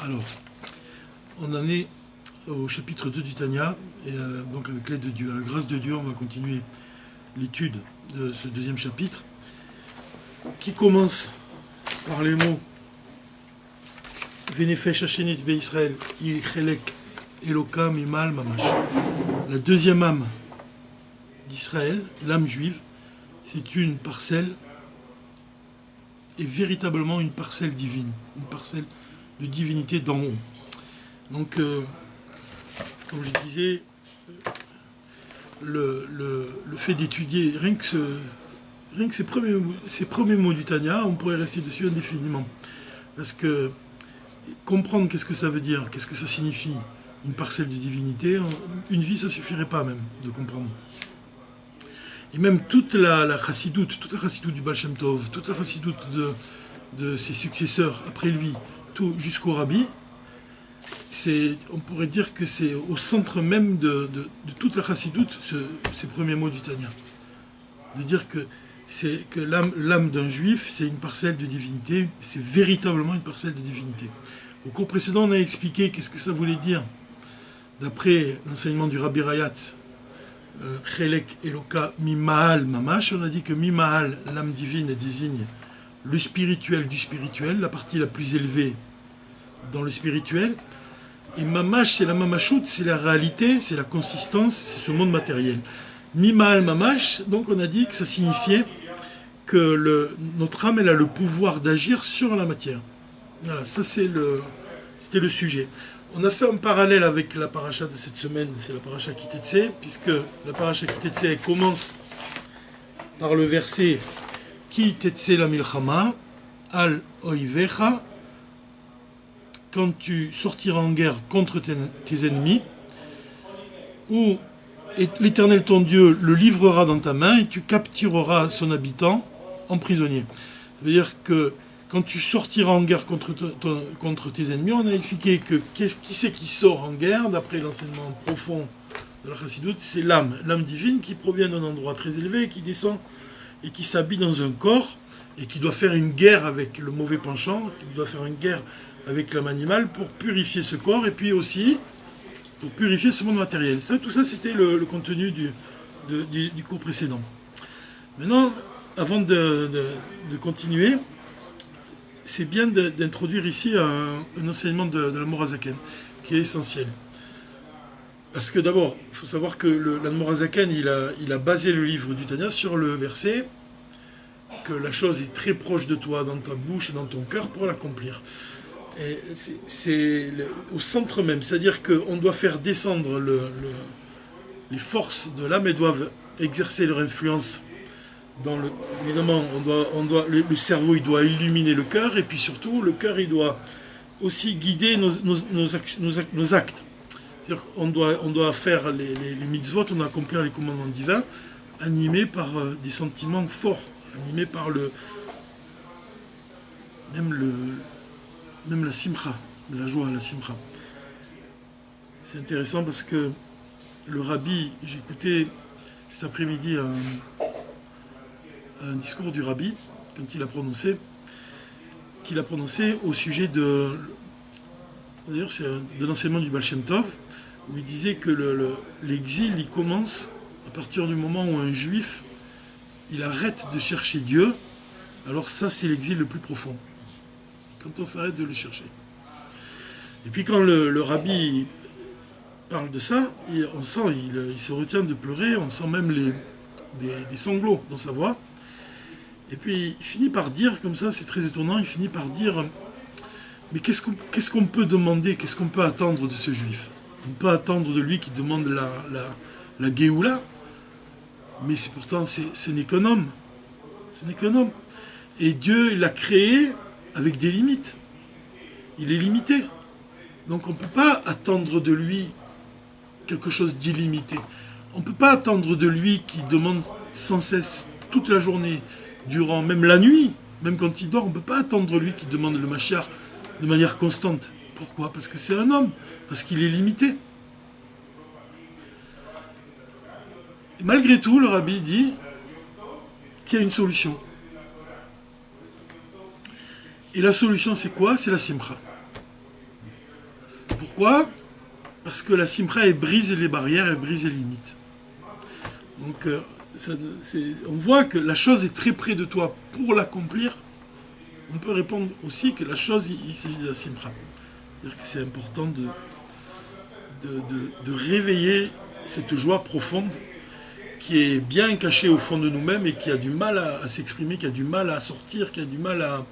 Alors, on en est au chapitre 2 du Tanya, et donc avec l'aide de Dieu, à la grâce de Dieu, on va continuer l'étude de ce deuxième chapitre, qui commence par les mots Venefesh Hashenit Be'Israël, Yichelek Eloka Mimal Mamash. La deuxième âme d'Israël, l'âme juive, c'est une parcelle, et véritablement une parcelle divine, une parcelle de divinité d'en haut. Donc, comme je disais, le fait d'étudier rien que ces premiers mots du Tanya, on pourrait rester dessus indéfiniment. Parce que comprendre qu'est-ce que ça veut dire, qu'est-ce que ça signifie, une parcelle de divinité, une vie, ça ne suffirait pas même de comprendre. Et même toute la chassidoute, du Baal Shem Tov, toute la chassidoute de ses successeurs après lui, tout jusqu'au Rabbi, on pourrait dire que c'est au centre même de toute la chassidoute, ces premiers mots du Tanya. De dire que l'âme d'un juif, c'est une parcelle de divinité, c'est véritablement une parcelle de divinité. Au cours précédent, on a expliqué qu'est-ce que ça voulait dire, d'après l'enseignement du Rabbi Rayatz, Chelek Eloka Mimahal Mamash. On a dit que Mimahal, l'âme divine, désigne le spirituel du spirituel, la partie la plus élevée dans le spirituel. Et Mamash, c'est la Mamachout, c'est la réalité, c'est la consistance, c'est ce monde matériel. Mimahal Mamash, donc on a dit que ça signifiait que notre âme, elle a le pouvoir d'agir sur la matière. Voilà, ça c'était le sujet. On a fait un parallèle avec la paracha de cette semaine, c'est la paracha Ki Tetzei, puisque la paracha Ki Tetzei commence par le verset Ki Tetzei la milchama al oivecha, quand tu sortiras en guerre contre tes ennemis, où l'Éternel ton Dieu le livrera dans ta main et tu captureras son habitant en prisonnier. Ça veut dire que quand tu sortiras en guerre contre tes ennemis, on a expliqué que qui c'est qui sort en guerre, d'après l'enseignement profond de la Chassidoute, c'est l'âme divine qui provient d'un endroit très élevé, qui descend et qui s'habille dans un corps, et qui doit faire une guerre avec le mauvais penchant, qui doit faire une guerre avec l'âme animale pour purifier ce corps, et puis aussi pour purifier ce monde matériel. Tout ça, c'était le contenu du cours précédent. Maintenant, avant de continuer, c'est bien d'introduire ici un enseignement de l'Admor HaZaken, qui est essentiel. Parce que d'abord, il faut savoir que l'Admor HaZaken, il a basé le livre du Tanya sur le verset que la chose est très proche de toi, dans ta bouche et dans ton cœur, pour l'accomplir. Et c'est au centre même, c'est-à-dire qu'on doit faire descendre les forces de l'âme, elles doivent exercer leur influence. Évidemment, le cerveau il doit illuminer le cœur, et puis surtout le cœur il doit aussi guider nos actes. C'est-à-dire qu'on doit faire les mitzvot, on doit accomplir les commandements divins, animés par des sentiments forts, animés par même la simcha, la joie, la simcha. C'est intéressant parce que le rabbi, j'écoutais cet après-midi un discours du rabbi, quand qu'il a prononcé au sujet de l'enseignement du Baal Shem Tov, où il disait que l'exil, il commence à partir du moment où un juif, il arrête de chercher Dieu. Alors ça, c'est l'exil le plus profond, quand on s'arrête de le chercher. Et puis quand le rabbi parle de ça, on sent, il se retient de pleurer, on sent même des sanglots dans sa voix. Et puis il finit par dire, comme ça, c'est très étonnant, il finit par dire, mais qu'est-ce qu'on peut demander, qu'est-ce qu'on peut attendre de ce juif? On peut attendre de lui qui demande la Géoula, mais pourtant ce n'est qu'un homme. Ce n'est qu'un homme. Et Dieu l'a créé avec des limites. Il est limité. Donc on ne peut pas attendre de lui quelque chose d'illimité. On ne peut pas attendre de lui qui demande sans cesse, toute la journée, durant même la nuit, même quand il dort, on ne peut pas attendre de lui qui demande le Mashiach de manière constante. Pourquoi? Parce que c'est un homme, parce qu'il est limité. Et malgré tout, le rabbi dit qu'il y a une solution. Et la solution, c'est quoi? C'est la simcha. Pourquoi? Parce que la simcha, elle brise les barrières, elle brise les limites. Donc, on voit que la chose est très près de toi pour l'accomplir. On peut répondre aussi que la chose, il s'agit de la simcha. C'est-à-dire que c'est important de réveiller cette joie profonde qui est bien cachée au fond de nous-mêmes et qui a du mal à s'exprimer, qui a du mal à sortir, qui a du mal à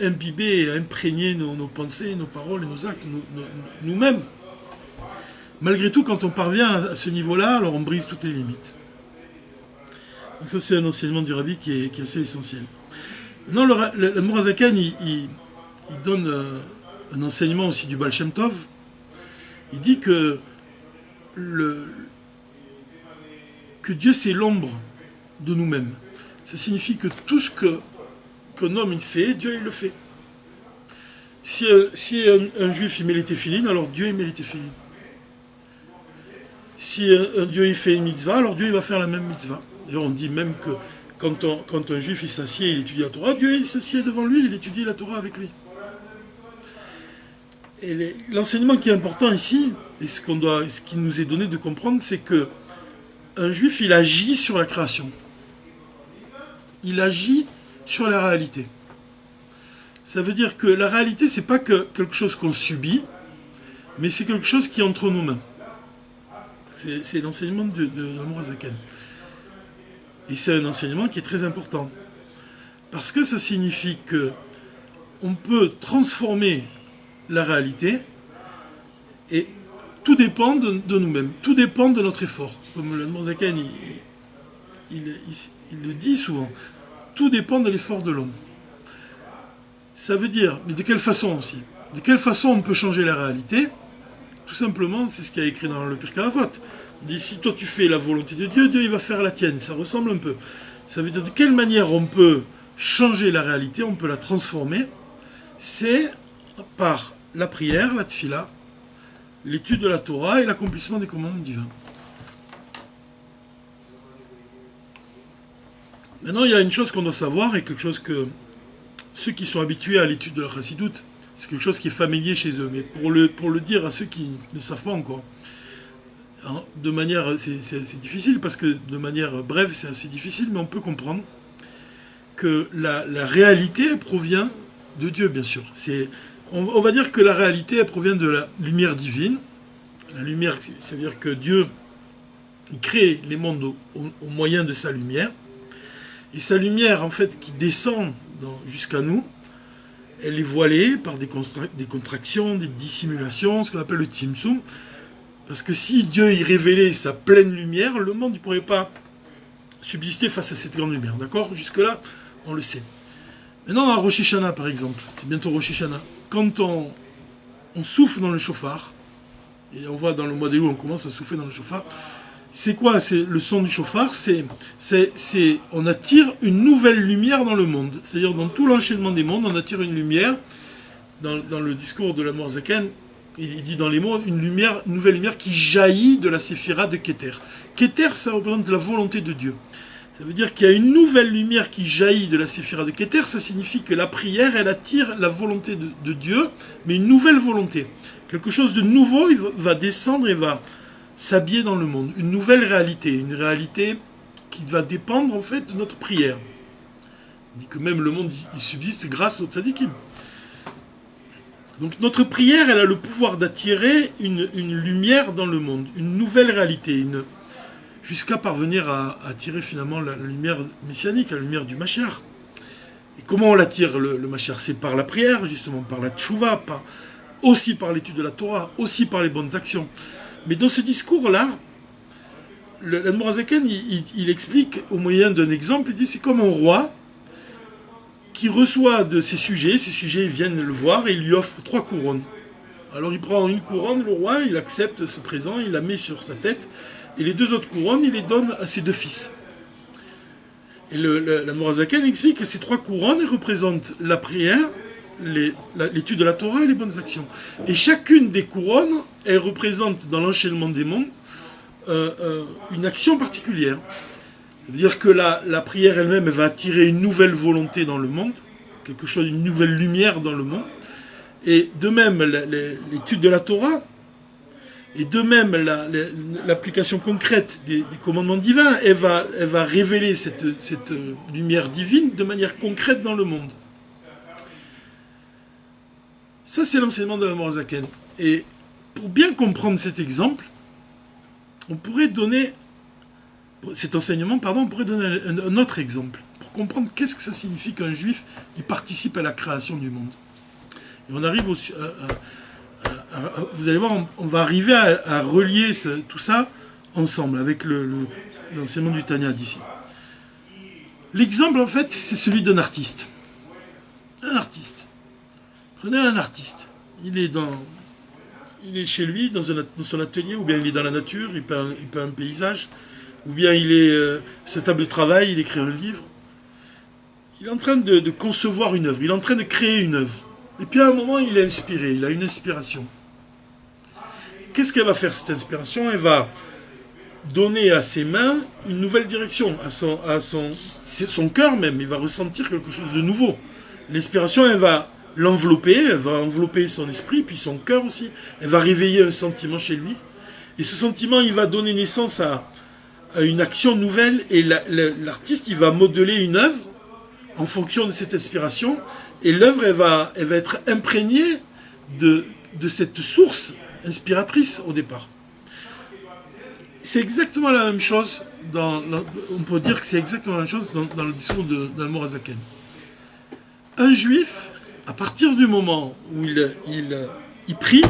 imbiber et à imprégner nos pensées, nos paroles et nos actes, nous-mêmes. Malgré tout, quand on parvient à ce niveau-là, alors on brise toutes les limites. Donc ça, c'est un enseignement du Rabbi qui est assez essentiel. Maintenant, le Mourazakan, il donne un enseignement aussi du Baal Shem Tov. Il dit que Dieu, c'est l'ombre de nous-mêmes. Ça signifie que tout ce qu'un homme il fait, Dieu, il le fait. Si un juif, il met les téphilines, alors Dieu, il met les téphilines. Si un Dieu, il fait une mitzvah, alors Dieu, il va faire la même mitzvah. D'ailleurs, on dit même que quand un juif, il s'assied, il étudie la Torah, Dieu, il s'assied devant lui, il étudie la Torah avec lui. Et l'enseignement qui est important ici, et ce qui nous est donné de comprendre, c'est que un juif, il agit sur la création. Il agit sur la réalité. Ça veut dire que la réalité, c'est pas quelque chose qu'on subit, mais c'est quelque chose qui est entre nos mains. C'est l'enseignement de l'Amour Azaken. Et c'est un enseignement qui est très important. Parce que ça signifie que on peut transformer la réalité et tout dépend de nous-mêmes. Tout dépend de notre effort. Comme l'Amour Azaken, il le dit souvent. Tout dépend de l'effort de l'homme. Ça veut dire, mais de quelle façon aussi? De quelle façon on peut changer la réalité? Tout simplement, c'est ce qu'il y a écrit dans le Pirkei Avot. Il dit, si toi tu fais la volonté de Dieu, Dieu il va faire la tienne. Ça ressemble un peu. Ça veut dire de quelle manière on peut changer la réalité, on peut la transformer. C'est par la prière, la tfila, l'étude de la Torah et l'accomplissement des commandements divins. Maintenant, il y a une chose qu'on doit savoir et quelque chose que ceux qui sont habitués à l'étude de la chassidoute, c'est quelque chose qui est familier chez eux. Mais pour le dire à ceux qui ne savent pas encore, de manière, c'est difficile parce que de manière brève, c'est assez difficile, mais on peut comprendre que la réalité provient de Dieu, bien sûr. On va dire que la réalité elle provient de la lumière divine. La lumière, c'est-à-dire que Dieu il crée les mondes au moyen de sa lumière. Et sa lumière, en fait, qui descend jusqu'à nous, elle est voilée par des contractions, des dissimulations, ce qu'on appelle le tzimtzum. Parce que si Dieu y révélait sa pleine lumière, le monde ne pourrait pas subsister face à cette grande lumière. D'accord? Jusque-là, on le sait. Maintenant, à Rosh Hashanah, par exemple, c'est bientôt Rosh Hashanah, quand on souffle dans le chauffard, et on voit dans le mois d'Elul, on commence à souffler dans le chauffard, c'est quoi? C'est le son du chauffard, on attire une nouvelle lumière dans le monde. C'est-à-dire, dans tout l'enchaînement des mondes, on attire une lumière. Dans le discours de l'Admor Zaken, il dit dans les mots, une nouvelle lumière qui jaillit de la séphira de Keter. Keter, ça représente la volonté de Dieu. Ça veut dire qu'il y a une nouvelle lumière qui jaillit de la séphira de Keter. Ça signifie que la prière, elle attire la volonté de Dieu, mais une nouvelle volonté. Quelque chose de nouveau, il va descendre et va s'habiller dans le monde. Une nouvelle réalité. Une réalité qui va dépendre, en fait, de notre prière. Il dit que même le monde, il subsiste grâce au tzadikim. Donc notre prière, elle a le pouvoir d'attirer une lumière dans le monde, une nouvelle réalité, jusqu'à parvenir à attirer finalement la lumière messianique, la lumière du Mashiach. Et comment on l'attire, le Mashiach? C'est par la prière, justement, par la tchouva, aussi par l'étude de la Torah, aussi par les bonnes actions. Mais dans ce discours-là, l'Admor Hazaken, il explique au moyen d'un exemple, il dit c'est comme un roi qui reçoit de ses sujets viennent le voir et il lui offre 3 couronnes. Alors il prend une couronne, le roi, il accepte ce présent, il la met sur sa tête, et les 2 autres couronnes, il les donne à ses 2 fils. Et l'Admor Hazaken explique que ces 3 couronnes elles représentent la prière, l'étude de la Torah et les bonnes actions. Et chacune des couronnes, elle représente dans l'enchaînement des mondes une action particulière. C'est-à-dire que la prière elle-même elle va attirer une nouvelle volonté dans le monde, quelque chose, une nouvelle lumière dans le monde. Et de même, l'étude de la Torah, Et de même, l'application concrète des commandements divins, elle va révéler cette lumière divine de manière concrète dans le monde. Ça, c'est l'enseignement de l'Admor HaZaken. Et pour bien comprendre cet exemple, on pourrait donner, cet enseignement, pardon, on pourrait donner un autre exemple, pour comprendre qu'est-ce que ça signifie qu'un juif il participe à la création du monde. Et on arrive vous allez voir, on va arriver à relier tout ça ensemble avec l'enseignement du Tanya d'ici. L'exemple, en fait, c'est celui d'un artiste. Un artiste. Prenez un artiste. Il est chez lui, dans son atelier, ou bien il est dans la nature, il peint un paysage, ou bien il est sa table de travail, il écrit un livre. Il est en train de concevoir une œuvre, il est en train de créer une œuvre. Et puis à un moment, il est inspiré, il a une inspiration. Qu'est-ce qu'elle va faire, cette inspiration? Elle va donner à ses mains une nouvelle direction, à son cœur même. Il va ressentir quelque chose de nouveau. L'inspiration, elle va l'envelopper, elle va envelopper son esprit, puis son cœur aussi. Elle va réveiller un sentiment chez lui. Et ce sentiment, il va donner naissance à une action nouvelle. Et l'artiste, il va modeler une œuvre en fonction de cette inspiration. Et l'œuvre, elle va être imprégnée de cette source inspiratrice au départ. C'est exactement la même chose, on peut dire que c'est exactement la même chose dans le discours d'Admor HaZaken. Un juif, à partir du moment où il prie,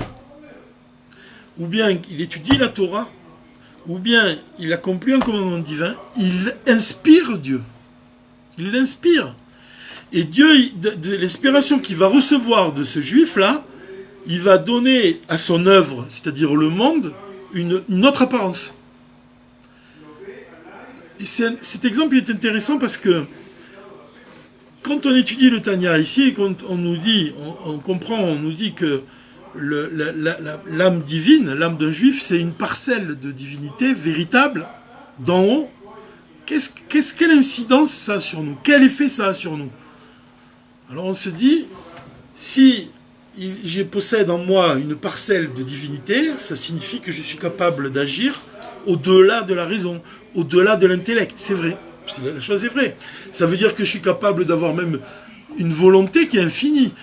ou bien il étudie la Torah, ou bien il accomplit un commandement divin, il inspire Dieu. Il l'inspire. Et Dieu, de l'inspiration qu'il va recevoir de ce juif-là, il va donner à son œuvre, c'est-à-dire le monde, une autre apparence. Et cet exemple est intéressant parce que quand on étudie le Tanya ici, quand on nous dit, on comprend, on nous dit que l'âme divine, l'âme d'un juif, c'est une parcelle de divinité véritable, d'en haut. Quelle incidence ça a sur nous? Quel effet ça a sur nous? Alors on se dit, si je possède en moi une parcelle de divinité, ça signifie que je suis capable d'agir au-delà de la raison, au-delà de l'intellect. C'est vrai, la chose est vraie. Ça veut dire que je suis capable d'avoir même une volonté qui est infinie,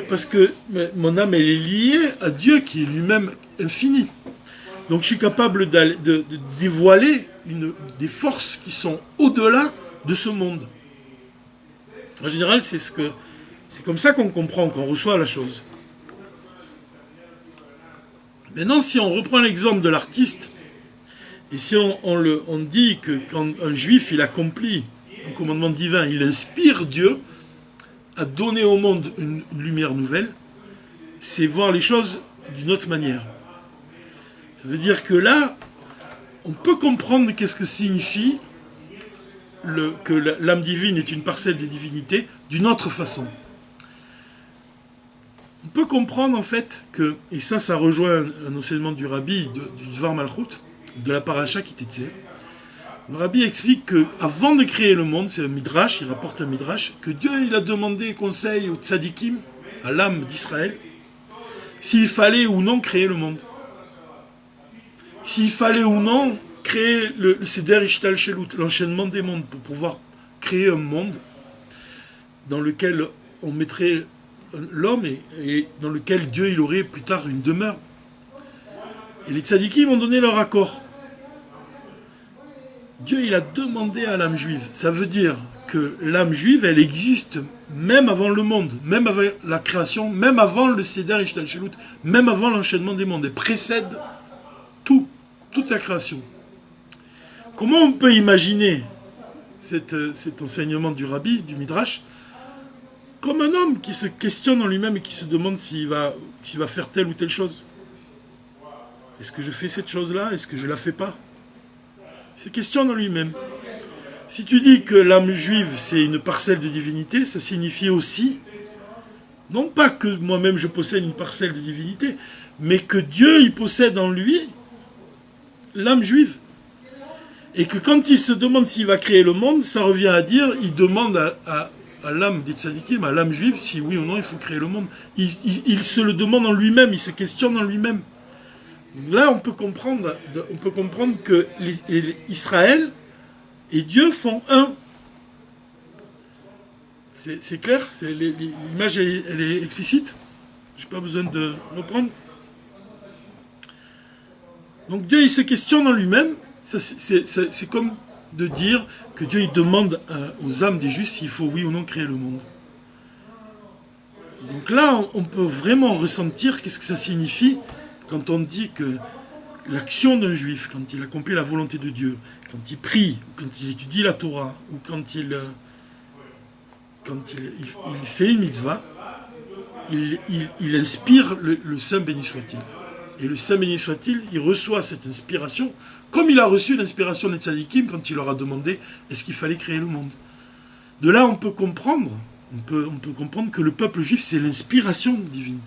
parce que mon âme elle est liée à Dieu qui est lui-même infini. Donc je suis capable de dévoiler des forces qui sont au-delà de ce monde. En général, c'est comme ça qu'on comprend, qu'on reçoit la chose. Maintenant, si on reprend l'exemple de l'artiste, et si on dit que quand un juif il accomplit un commandement divin, il inspire Dieu à donner au monde une lumière nouvelle, c'est voir les choses d'une autre manière. Ça veut dire que là, on peut comprendre qu'est-ce que signifie que l'âme divine est une parcelle de divinité d'une autre façon. On peut comprendre en fait que, et ça rejoint un enseignement du Rabbi, du Dvar Malchut, de la paracha Kitetse. Le Rabbi explique qu'avant de créer le monde, c'est un midrash, il rapporte un midrash, que Dieu il a demandé conseil aux tzadikim, à l'âme d'Israël, s'il fallait ou non créer le monde. S'il fallait ou non créer le Seder Ishtal Shelut, l'enchaînement des mondes, pour pouvoir créer un monde dans lequel on mettrait l'homme et dans lequel Dieu il aurait plus tard une demeure. Et les tzadikim ont donné leur accord. Dieu il a demandé à l'âme juive. Ça veut dire que l'âme juive elle existe même avant le monde, même avant la création, même avant le Seder Ishtal Shelut, même avant l'enchaînement des mondes. Elle précède toute la création. Comment on peut imaginer cet enseignement du Rabbi, du Midrash, comme un homme qui se questionne en lui-même et qui se demande s'il va faire telle ou telle chose? Est-ce que je fais cette chose-là? Est-ce que je ne la fais pas? Il se questionne en lui-même. Si tu dis que l'âme juive, c'est une parcelle de divinité, ça signifie aussi, non pas que moi-même je possède une parcelle de divinité, mais que Dieu, il possède en lui l'âme juive. Et que quand il se demande s'il va créer le monde, ça revient à dire, il demande à l'âme des tzadikim, à l'âme juive, si oui ou non il faut créer le monde. Il se le demande en lui-même, il se questionne en lui-même. Donc là, on peut comprendre que Israël et Dieu font un. C'est clair, l'image elle est explicite. J'ai pas besoin de reprendre. Donc Dieu il se questionne en lui-même. C'est comme de dire que Dieu il demande aux âmes des justes s'il faut oui ou non créer le monde. Donc là, on peut vraiment ressentir qu'est-ce que ça signifie quand on dit que l'action d'un juif, quand il accomplit la volonté de Dieu, quand il prie, quand il étudie la Torah, ou quand il fait une mitzvah, il inspire le Saint béni soit-il. Et le Saint béni soit-il, il reçoit cette inspiration, comme il a reçu l'inspiration des tzadikim quand il leur a demandé est-ce qu'il fallait créer le monde. De là, on peut comprendre que le peuple juif, c'est l'inspiration divine.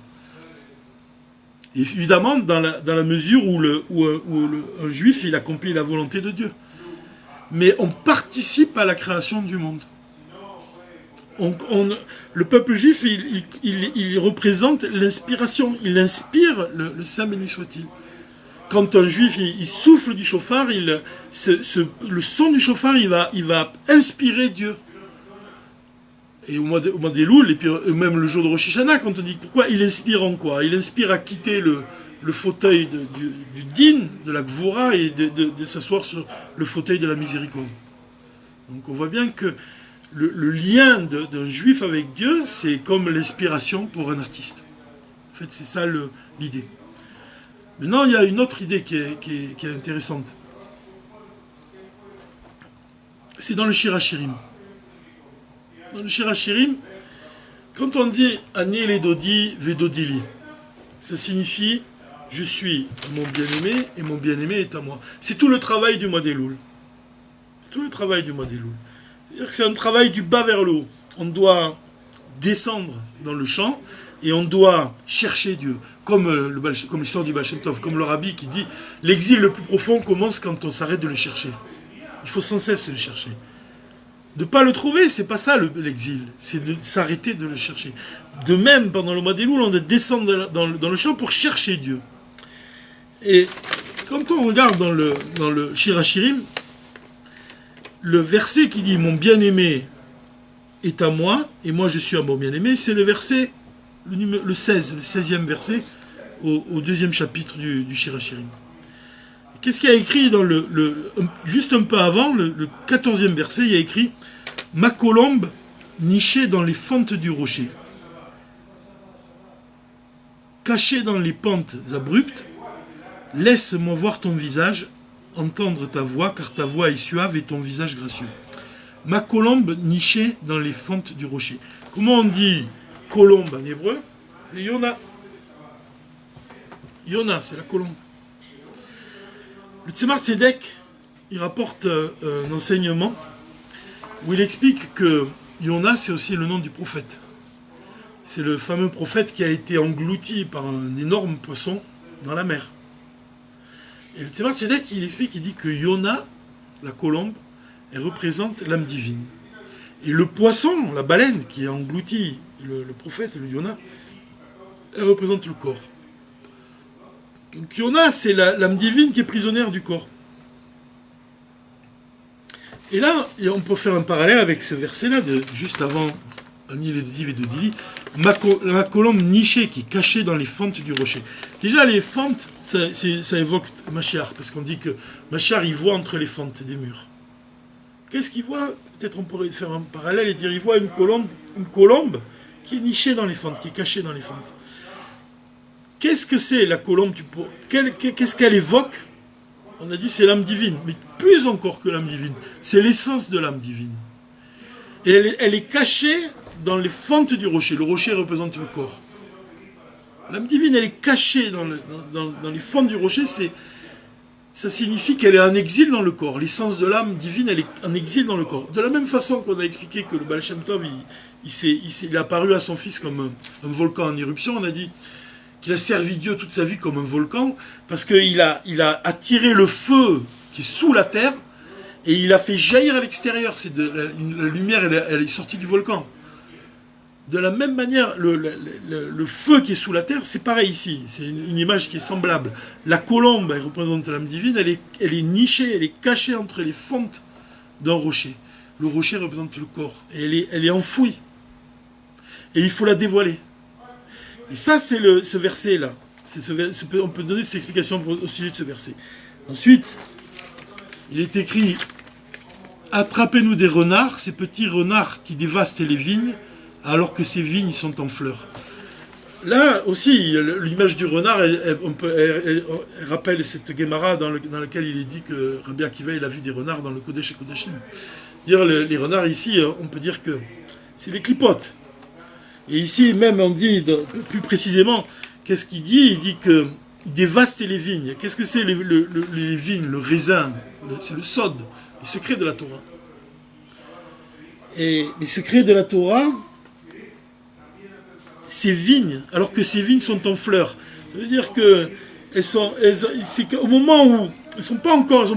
Et évidemment, dans la mesure où un juif, il accomplit la volonté de Dieu. Mais on participe à la création du monde. Le peuple juif, il représente l'inspiration. Il inspire le Saint béni soit-il. Quand un juif, il souffle du chauffard, le son du chauffard, il va inspirer Dieu. Et au mois des Loul, et puis même le jour de Rosh Hashanah, quand on dit pourquoi, il inspire en quoi? Il inspire à quitter le fauteuil du din, de la gvura, et de s'asseoir sur le fauteuil de la miséricorde. Donc on voit bien que le lien d'un juif avec Dieu, c'est comme l'inspiration pour un artiste. En fait, c'est ça l'idée. Maintenant, il y a une autre idée qui est intéressante. C'est dans le Shir HaShirim. Dans le Shir HaShirim, quand on dit « Ani ledodi vedodili », ça signifie « Je suis mon bien-aimé et mon bien-aimé est à moi ». C'est tout le travail du mois d'Elul. C'est tout le travail du mois d'Elul. C'est-à-dire que c'est un travail du bas vers le haut. On doit descendre dans le champ et on doit chercher Dieu. Comme l'histoire du Baal Shem Tov, comme le rabbi qui dit « L'exil le plus profond commence quand on s'arrête de le chercher ». Il faut sans cesse le chercher. De ne pas le trouver, c'est pas ça l'exil, c'est de s'arrêter de le chercher. De même, pendant le mois des Louls, on doit descendre dans le champ pour chercher Dieu. Et quand on regarde dans le Shir HaShirim, le verset qui dit « Mon bien-aimé est à moi, et moi je suis à mon bien-aimé », c'est le verset, le 16e verset, au deuxième chapitre du Shir HaShirim. Qu'est-ce qu'il y a écrit juste un peu avant, le 14e verset, il y a écrit « Ma colombe nichée dans les fentes du rocher, cachée dans les pentes abruptes, laisse-moi voir ton visage, entendre ta voix, car ta voix est suave et ton visage gracieux. » Ma colombe nichée dans les fentes du rocher. Comment on dit colombe en hébreu? C'est Yona. Yona, c'est la colombe. Le Tzemar Tzedek, il rapporte un enseignement où il explique que Yona, c'est aussi le nom du prophète. C'est le fameux prophète qui a été englouti par un énorme poisson dans la mer. Et le Tzemar Tzedek, il explique, il dit que Yona, la colombe, elle représente l'âme divine. Et le poisson, la baleine qui a englouti le prophète, le Yona, elle représente le corps. Donc Yona, c'est l'âme divine qui est prisonnière du corps. Et là, on peut faire un parallèle avec ce verset-là, juste avant Ani ledodi vedodili, ma colombe nichée qui est cachée dans les fentes du rocher. Déjà, les fentes, ça évoque Mashiach, parce qu'on dit que Mashiach, il voit entre les fentes des murs. Qu'est-ce qu'il voit? Peut-être on pourrait faire un parallèle et dire il voit une colombe qui est nichée dans les fentes, qui est cachée dans les fentes. Qu'est-ce que c'est la colombe? Qu'est-ce qu'elle évoque? On a dit c'est l'âme divine, mais plus encore que l'âme divine. C'est l'essence de l'âme divine. Et elle est cachée dans les fentes du rocher. Le rocher représente le corps. L'âme divine, elle est cachée dans les fentes du rocher. Ça signifie qu'elle est en exil dans le corps. L'essence de l'âme divine, elle est en exil dans le corps. De la même façon qu'on a expliqué que le Baal Shem Tov, il est apparu à son fils comme un volcan en éruption, on a dit qu'il a servi Dieu toute sa vie comme un volcan, parce qu'il a attiré le feu qui est sous la terre, et il a fait jaillir à l'extérieur. La lumière, elle est sortie du volcan. De la même manière, le feu qui est sous la terre, c'est pareil ici. C'est une image qui est semblable. La colombe, elle représente l'âme divine, elle est nichée, elle est cachée entre les fentes d'un rocher. Le rocher représente le corps. Et elle est enfouie. Et il faut la dévoiler. Et ça, c'est ce verset-là. On peut donner cette explication au sujet de ce verset. Ensuite, il est écrit « Attrapez-nous des renards, ces petits renards qui dévastent les vignes, alors que ces vignes sont en fleurs. » Là aussi, l'image du renard, elle rappelle cette Gemara dans laquelle il est dit que Rabbi Akiva il a vu des renards dans le Kodesh et Kodashim. Dire les renards ici, on peut dire que c'est les clipotes. Et ici même on dit plus précisément, qu'est-ce qu'il dit? Il dit que il dévaste les vignes. Qu'est-ce que c'est les vignes, le raisin? C'est le sod, les secrets de la Torah. Et les secrets de la Torah, ces vignes, alors que ces vignes sont en fleurs, ça veut dire que c'est qu'au moment où elles n'ont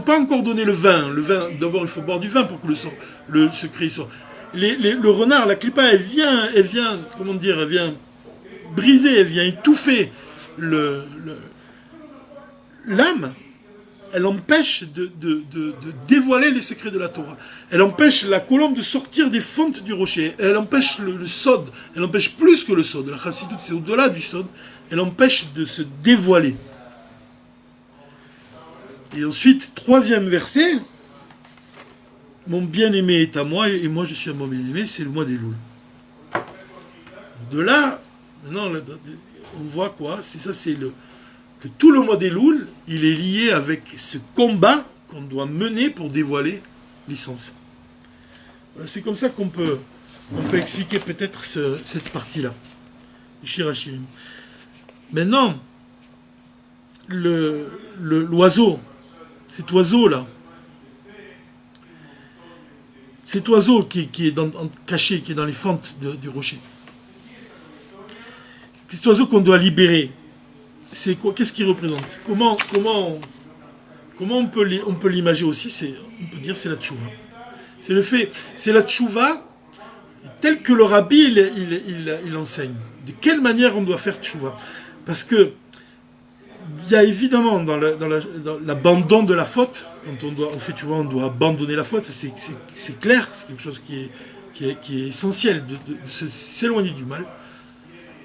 pas encore donné le vin. Le vin, d'abord il faut boire du vin pour que le secret sorte. Le renard, la clipa, elle vient, comment dire, elle vient briser, elle vient étouffer l'âme. Elle empêche de dévoiler les secrets de la Torah. Elle empêche la colombe de sortir des fontes du rocher. Elle empêche le sod. Elle empêche plus que le sod. La chassidoute, c'est au-delà du sod. Elle empêche de se dévoiler. Et ensuite, troisième verset. Mon bien-aimé est à moi et moi je suis à mon bien-aimé, c'est le mois des Louls. De là, maintenant, on voit quoi? Que tout le mois des Louls, il est lié avec ce combat qu'on doit mener pour dévoiler l'essence. Voilà, c'est comme ça qu'on peut expliquer peut-être cette partie-là. Shirachirim. Maintenant, l'oiseau, cet oiseau-là, cet oiseau qui est caché, qui est dans les fentes du rocher. Cet oiseau qu'on doit libérer, c'est quoi? Qu'est-ce qu'il représente? Comment on peut l'imager aussi? On peut dire c'est la tchouva. C'est la tchouva telle que le rabbi il enseigne. De quelle manière on doit faire tchouva? Parce que il y a évidemment dans l'abandon de la faute, quand on fait tchouva, on doit abandonner la faute, c'est clair, c'est quelque chose qui est essentiel de s'éloigner du mal.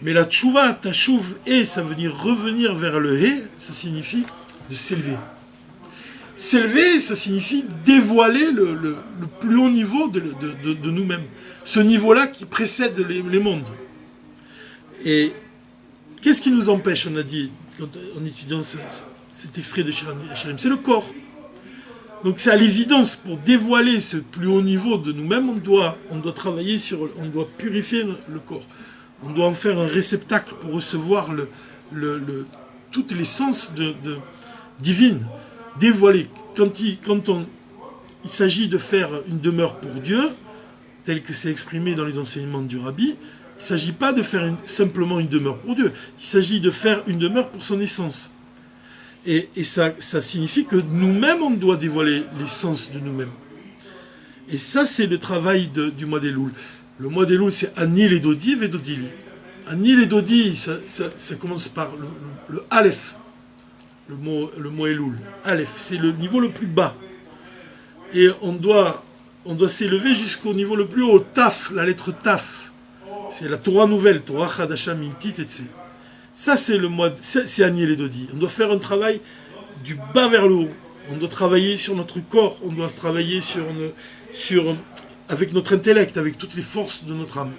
Mais la tchouva, tachouv, ça veut dire revenir vers le hé, ça signifie de s'élever. S'élever, ça signifie dévoiler le plus haut niveau de nous-mêmes. Ce niveau-là qui précède les mondes. Et qu'est-ce qui nous empêche, on a dit, en étudiant cet extrait de Shirim, c'est le corps. Donc c'est à l'évidence, pour dévoiler ce plus haut niveau de nous-mêmes, on doit travailler on doit purifier le corps. On doit en faire un réceptacle pour recevoir toutes les sens divines, dévoilés. Quand il s'agit de faire une demeure pour Dieu, tel que c'est exprimé dans les enseignements du Rabbi, il ne s'agit pas de faire simplement une demeure pour Dieu, il s'agit de faire une demeure pour son essence. Et ça signifie que nous-mêmes, on doit dévoiler l'essence de nous-mêmes. Et ça, c'est le travail du mois des Louls. Le mois des Louls, c'est Anil et Dodi, Vedodili. Anil et Dodi, ça commence par le Aleph, le mot Elul. Aleph, c'est le niveau le plus bas. Et on doit s'élever jusqu'au niveau le plus haut, Taf, la lettre Taf. C'est la Torah nouvelle, Torah Chadasha Mintit, etc. Ça, c'est Anil et Dodi. On doit faire un travail du bas vers le haut. On doit travailler sur notre corps, on doit travailler avec notre intellect, avec toutes les forces de notre âme.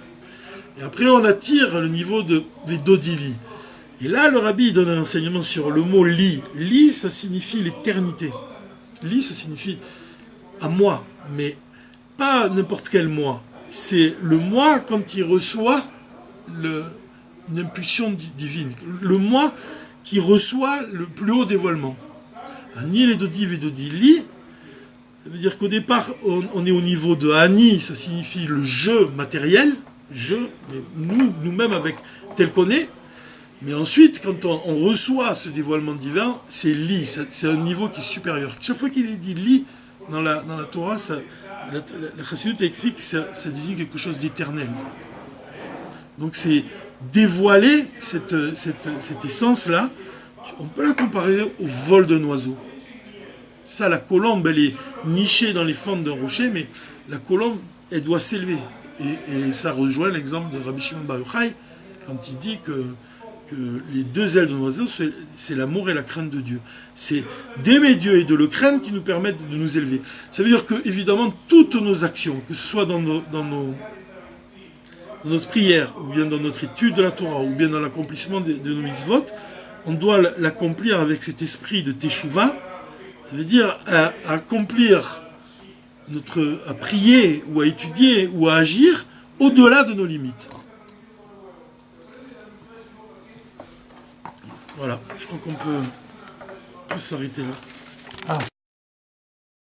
Et après, on attire le niveau des Dodili. Et là, le Rabbi donne un enseignement sur le mot li. Li, ça signifie l'éternité. Li, ça signifie à moi, mais pas n'importe quel moi. C'est le moi quand il reçoit une impulsion divine. Le moi qui reçoit le plus haut dévoilement. Ani les Dodi Vedodi li. Ça veut dire qu'au départ, on est au niveau de Ani, ça signifie le je matériel, mais nous-mêmes avec tel qu'on est. Mais ensuite, quand on reçoit ce dévoilement divin, c'est li, c'est un niveau qui est supérieur. Chaque fois qu'il est dit li dans la Torah, la Chassidut explique que ça désigne quelque chose d'éternel. Donc c'est dévoiler cette essence-là. On peut la comparer au vol d'un oiseau. Ça, la colombe, elle est nichée dans les fentes d'un rocher, mais la colombe, elle doit s'élever. Et ça rejoint l'exemple de Rabbi Shimon Bar Yochai, quand il dit que les deux ailes d'un oiseau, c'est l'amour et la crainte de Dieu. C'est d'aimer Dieu et de le craindre qui nous permettent de nous élever. Ça veut dire que, évidemment, toutes nos actions, que ce soit dans notre prière, ou bien dans notre étude de la Torah, ou bien dans l'accomplissement de nos mitzvot, on doit l'accomplir avec cet esprit de Teshuvah. Ça veut dire à accomplir à prier, ou à étudier, ou à agir au-delà de nos limites. Voilà, je crois qu'on peut s'arrêter là.